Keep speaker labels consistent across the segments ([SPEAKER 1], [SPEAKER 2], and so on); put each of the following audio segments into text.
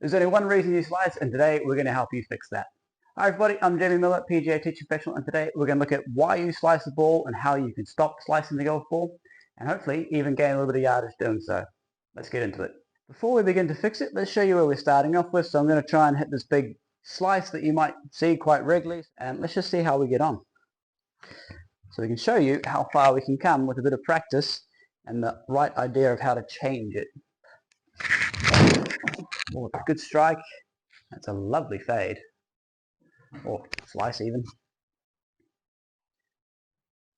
[SPEAKER 1] There's only one reason you slice, and today we're going to help you fix that. Hi everybody, I'm Jamie Millar, PGA Professional, and today we're going to look at why you slice the ball and how you can stop slicing the golf ball, and hopefully even gain a little bit of yardage doing so. Let's get into it. Before we begin to fix it, let's show you where we're starting off with. So I'm going to try and hit this big slice that you might see quite regularly, and let's just see how we get on. So we can show you how far we can come with a bit of practice and the right idea of how to change it. Oh, it's a good strike. That's a lovely fade. Or slice even.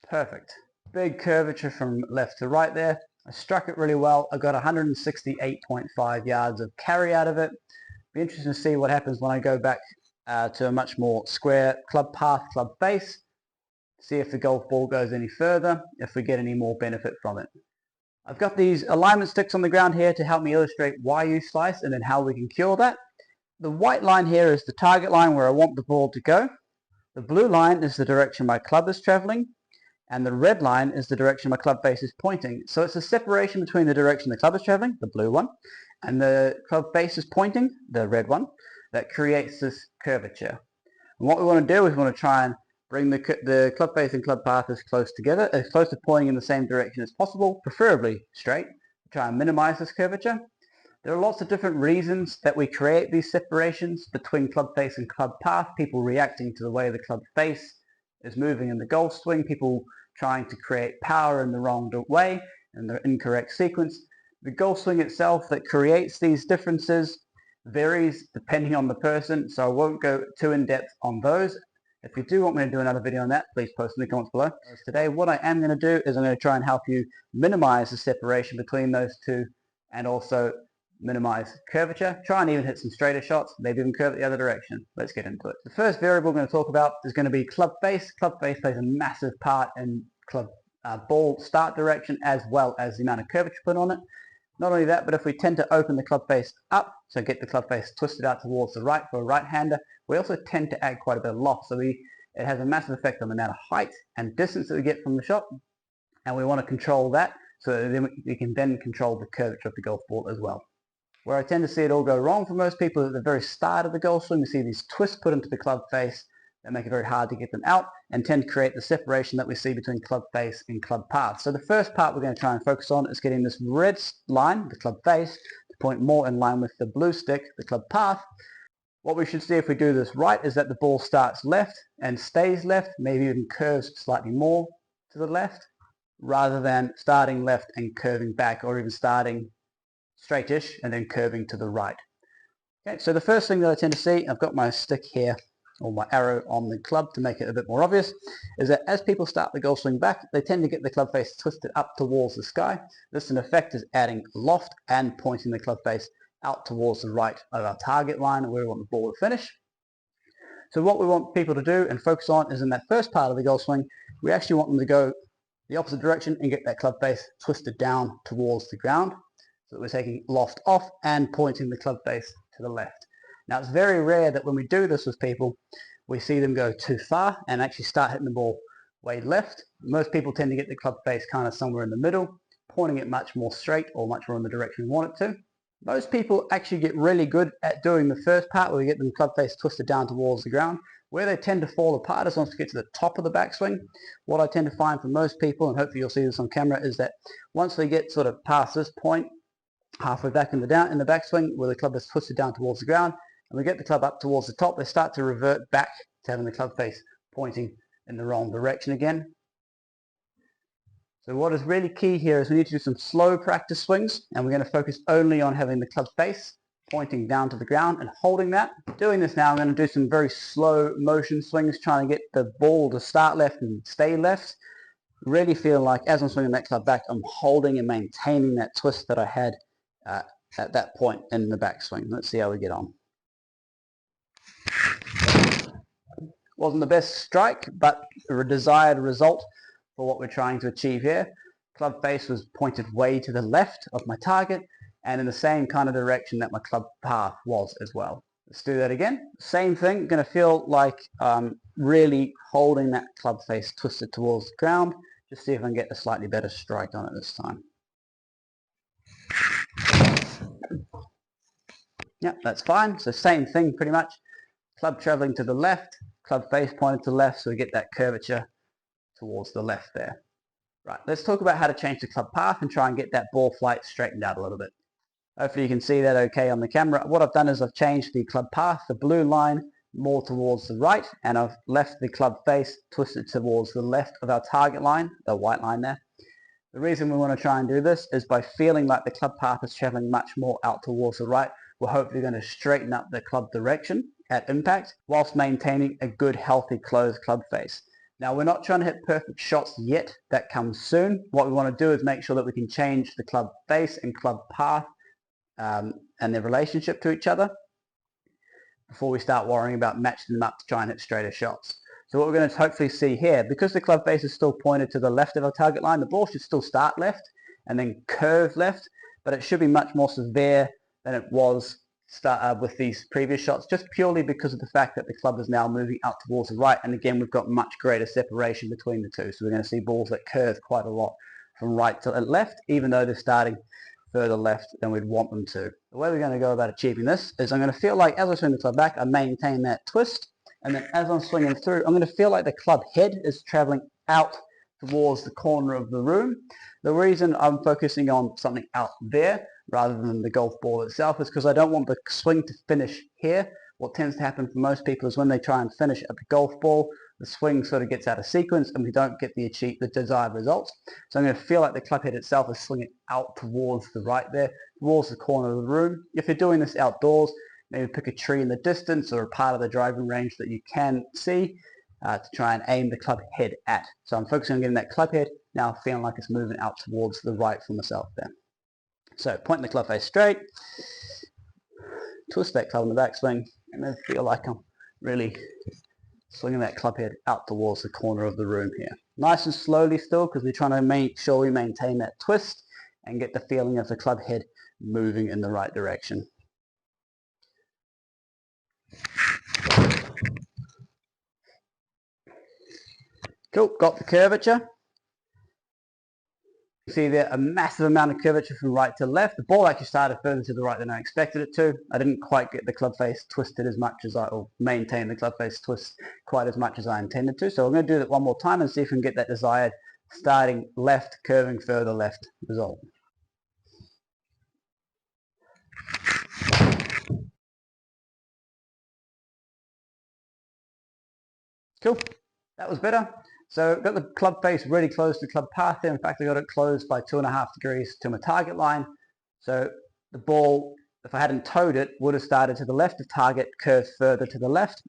[SPEAKER 1] Perfect. Big curvature from left to right there. I struck it really well. I got 168.5 yards of carry out of it. Be interesting to see what happens when I go back to a much more square club path, club face. See if the golf ball goes any further, if we get any more benefit from it. I've got these alignment sticks on the ground here to help me illustrate why you slice and then how we can cure that. The white line here is the target line where I want the ball to go. The blue line is the direction my club is traveling, and the red line is the direction my club face is pointing. So it's a separation between the direction the club is traveling, the blue one, and the club face is pointing, the red one, that creates this curvature. And what we want to do is we want to try and bring the club face and club path as close together, as close to pointing in the same direction as possible, preferably straight. Try and minimize this curvature. There are lots of different reasons that we create these separations between club face and club path. People reacting to the way the club face is moving in the golf swing, people trying to create power in the wrong way, in the incorrect sequence. The golf swing itself that creates these differences varies depending on the person, so I won't go too in depth on those. If you do want me to do another video on that, please post in the comments below. Today what I am going to do is I'm going to try and help you minimize the separation between those two and also minimize curvature. Try and even hit some straighter shots, maybe even curve it the other direction. Let's get into it. The first variable we're going to talk about is going to be club face. Club face plays a massive part in club ball start direction as well as the amount of curvature put on it. Not only that, but if we tend to open the club face up, so get the club face twisted out towards the right for a right-hander, we also tend to add quite a bit of loft. So it has a massive effect on the amount of height and distance that we get from the shot, and we want to control that so that then we can then control the curvature of the golf ball as well. Where I tend to see it all go wrong for most people at the very start of the golf swing, we see these twists put into the club face that make it very hard to get them out and tend to create the separation that we see between club face and club path. So the first part we're going to try and focus on is getting this red line, the club face, to point more in line with the blue stick, the club path. What we should see if we do this right is that the ball starts left and stays left, maybe even curves slightly more to the left, rather than starting left and curving back, or even starting straightish and then curving to the right. Okay, so the first thing that I tend to see, I've got my stick here, or my arrow on the club to make it a bit more obvious, is that as people start the golf swing back, they tend to get the club face twisted up towards the sky. This in effect is adding loft and pointing the club face out towards the right of our target line where we want the ball to finish. So what we want people to do and focus on is in that first part of the golf swing, we actually want them to go the opposite direction and get that club face twisted down towards the ground. So that we're taking loft off and pointing the club face to the left. Now it's very rare that when we do this with people, we see them go too far and actually start hitting the ball way left. Most people tend to get the club face kind of somewhere in the middle, pointing it much more straight or much more in the direction we want it to. Most people actually get really good at doing the first part where we get the club face twisted down towards the ground. Where they tend to fall apart is once we get to the top of the backswing. What I tend to find for most people, and hopefully you'll see this on camera, is that once they get sort of past this point, halfway back in the backswing where the club is twisted down towards the ground, and we get the club up towards the top, they start to revert back to having the club face pointing in the wrong direction again. So what is really key here is we need to do some slow practice swings, and we're going to focus only on having the club face pointing down to the ground and holding that. Doing this now, I'm going to do some very slow motion swings, trying to get the ball to start left and stay left. Really feel like as I'm swinging that club back, I'm holding and maintaining that twist that I had at that point in the backswing. Let's see how we get on. Wasn't the best strike, but a desired result for what we're trying to achieve here. Club face was pointed way to the left of my target and in the same kind of direction that my club path was as well. Let's do that again. Same thing, going to feel like really holding that club face twisted towards the ground. Just see if I can get a slightly better strike on it this time. Yeah, that's fine. So same thing pretty much. Club traveling to the left, club face pointed to the left, so we get that curvature towards the left there. Right, let's talk about how to change the club path and try and get that ball flight straightened out a little bit. Hopefully you can see that okay on the camera. What I've done is I've changed the club path, the blue line, more towards the right, and I've left the club face twisted towards the left of our target line, the white line there. The reason we want to try and do this is by feeling like the club path is traveling much more out towards the right, we're hopefully going to straighten up the club direction at impact whilst maintaining a good healthy closed club face. Now we're not trying to hit perfect shots yet, that comes soon. What we want to do is make sure that we can change the club face and club path and their relationship to each other before we start worrying about matching them up to try and hit straighter shots. So what we're going to hopefully see here, because the club face is still pointed to the left of our target line, the ball should still start left and then curve left, but it should be much more severe than it was with these previous shots, just purely because of the fact that the club is now moving out towards the right, and again we've got much greater separation between the two, so we're going to see balls that curve quite a lot from right to left, even though they're starting further left than we'd want them to. The way we're going to go about achieving this is I'm going to feel like as I swing the club back, I maintain that twist, and then as I'm swinging through, I'm going to feel like the club head is traveling out towards the corner of the room. The reason I'm focusing on something out there rather than the golf ball itself is because I don't want the swing to finish here. What tends to happen for most people is when they try and finish at the golf ball, the swing sort of gets out of sequence and we don't get the desired results. So I'm going to feel like the club head itself is swinging out towards the right there, towards the corner of the room. If you're doing this outdoors, maybe pick a tree in the distance or a part of the driving range that you can see to try and aim the club head at. So I'm focusing on getting that club head now feeling like it's moving out towards the right for myself there. So pointing the club face straight, twist that club in the backswing, and then feel like I'm really swinging that club head out towards the corner of the room here. Nice and slowly still, because we're trying to make sure we maintain that twist and get the feeling of the club head moving in the right direction. Cool, got the curvature. You see there a massive amount of curvature from right to left. The ball actually started further to the right than I expected it to. I didn't quite get the club face twisted as much as or maintain the club face twist quite as much as I intended to. So I'm going to do that one more time and see if we can get that desired starting left, curving further left result. Cool, that was better. So got the club face really close to the club path there. In fact, I got it closed by 2.5 degrees to my target line. So the ball, if I hadn't towed it, would have started to the left of target, curved further to the left.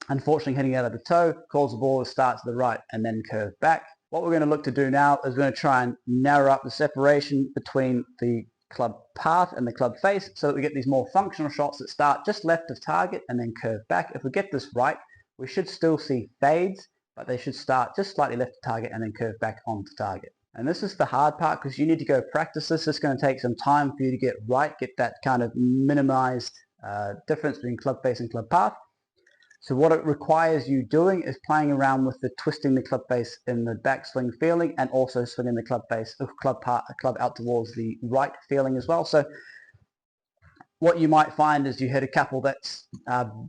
[SPEAKER 1] Unfortunately, hitting out of the toe caused the ball to start to the right and then curve back. What we're going to look to do now is we're going to try and narrow up the separation between the club path and the club face so that we get these more functional shots that start just left of target and then curve back. If we get this right, we should still see fades, but they should start just slightly left of target and then curve back onto target. And this is the hard part because you need to go practice this. It's going to take some time for you to get right, get that kind of minimized difference between club face and club path. So what it requires you doing is playing around with the twisting the club face in the backswing feeling and also swinging the club face, club out towards the right feeling as well. So what you might find is you hit a couple that's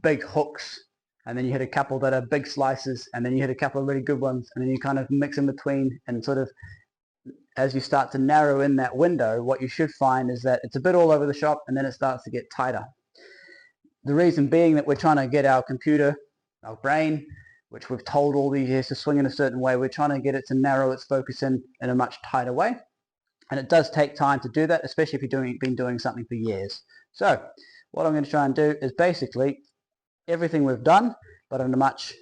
[SPEAKER 1] big hooks, and then you hit a couple that are big slices, and then you hit a couple of really good ones, and then you kind of mix in between, and sort of as you start to narrow in that window, what you should find is that it's a bit all over the shop and then it starts to get tighter. The reason being that we're trying to get our computer, our brain, which we've told all these years to swing in a certain way, we're trying to get it to narrow its focus in a much tighter way. And it does take time to do that, especially if you've been doing something for years. So what I'm going to try and do is basically everything we've done, but in a much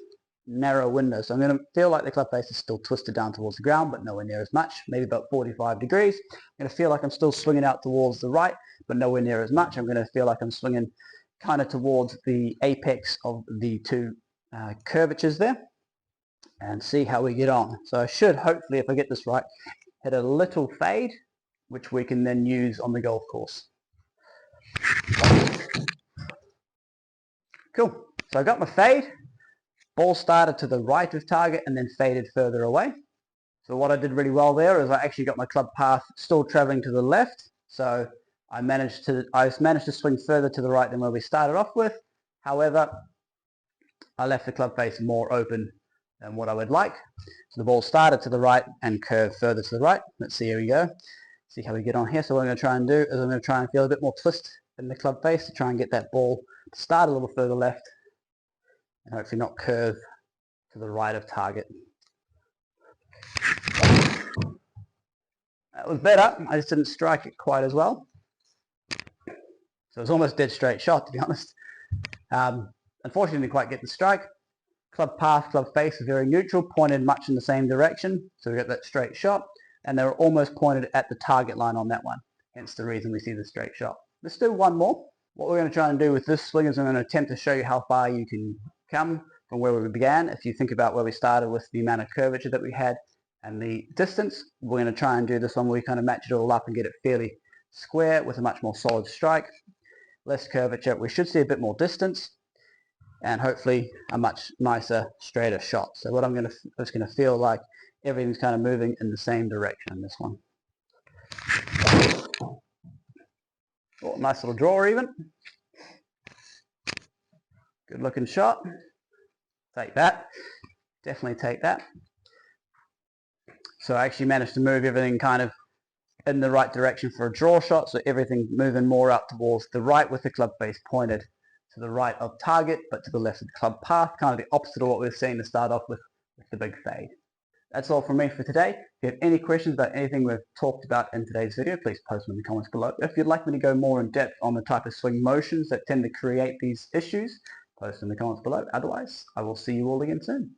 [SPEAKER 1] narrow window. So I'm going to feel like the club face is still twisted down towards the ground, but nowhere near as much, maybe about 45 degrees. I'm going to feel like I'm still swinging out towards the right, but nowhere near as much. I'm going to feel like I'm swinging kind of towards the apex of the two curvatures there, and see how we get on. So I should, hopefully, if I get this right, hit a little fade, which we can then use on the golf course. Cool. So I got my fade. Ball started to the right of target and then faded further away. So what I did really well there is I actually got my club path still traveling to the left. So I managed to swing further to the right than where we started off with. However, I left the club face more open than what I would like. So the ball started to the right and curved further to the right. Let's see, here we go. See how we get on here. So what I'm going to try and do is I'm going to try and feel a bit more twist in the club face to try and get that ball to start a little further left and hopefully not curve to the right of target. That was better. I just didn't strike it quite as well. So it was almost dead straight shot, to be honest. Unfortunately, didn't quite get the strike. Club path, club face was very neutral, pointed much in the same direction. So we got that straight shot. And they were almost pointed at the target line on that one. Hence the reason we see the straight shot. Let's do one more. What we're going to try and do with this swing is I'm going to attempt to show you how far you can come from where we began. If you think about where we started with the amount of curvature that we had and the distance, we're going to try and do this one where we kind of match it all up and get it fairly square with a much more solid strike. Less curvature. We should see a bit more distance and hopefully a much nicer, straighter shot. So what it's going to feel like everything's kind of moving in the same direction in this one. Oh, nice little draw even. Good looking shot. Take that. Definitely take that. So I actually managed to move everything kind of in the right direction for a draw shot. So everything moving more out towards the right with the club face pointed to the right of target, but to the left of the club path. Kind of the opposite of what we were seeing to start off with the big fade. That's all from me for today. If you have any questions about anything we've talked about in today's video, please post them in the comments below. If you'd like me to go more in depth on the type of swing motions that tend to create these issues, post in the comments below. Otherwise, I will see you all again soon.